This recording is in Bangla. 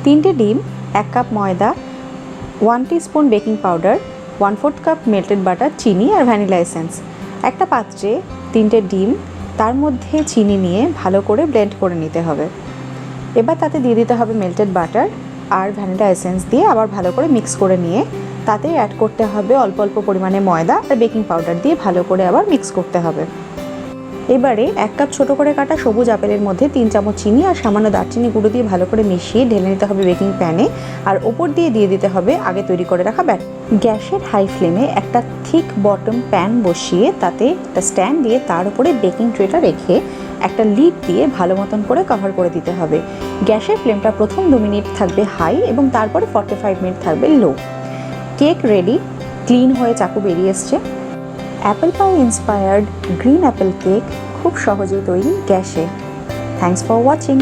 3টে ডিম, 1 কাপ ময়দা, 1 teaspoon baking powder, 1/4 cup melted butter, চিনি আর ভ্যানিলা এসেন্স। একটা পাত্রে 3টে ডিম, তার মধ্যে চিনি নিয়ে ভালো করে ব্লেন্ড করে নিতে হবে। এবার তাতে দিয়ে দিতে হবে মেল্টেড বাটার আর ভ্যানিলা এসেন্স দিয়ে আবার ভালো করে মিক্স করে নিয়ে তাতে অ্যাড করতে হবে অল্প অল্প পরিমাণে ময়দা আর বেকিং পাউডার দিয়ে ভালো করে আবার মিক্স করতে হবে। এবারে 1 কাপ ছোটো করে কাটা সবুজ আপেলের মধ্যে 3 চামচ চিনি আর সামান্য দারচিনি গুঁড়ো দিয়ে ভালো করে মিশিয়ে ঢেলে নিতে হবে বেকিং প্যানে, আর ওপর দিয়ে দিতে হবে আগে তৈরি করে রাখা ব্যাটার। গ্যাসের হাই ফ্লেমে একটা থিক বটম প্যান বসিয়ে তাতে একটা স্ট্যান্ড দিয়ে তার উপরে বেকিং ট্রেটা রেখে একটা লিড দিয়ে ভালো মতন করে কভার করে দিতে হবে। গ্যাসের ফ্লেমটা প্রথম 2 মিনিট থাকবে হাই এবং তারপরে 45 মিনিট থাকবে লো। কেক রেডি, ক্লিন হয়ে চাকু বেরিয়ে এসছে। Apple pie inspired green Apple cake খুব সহজেই তৈরি গ্যাসে। Thanks for watching.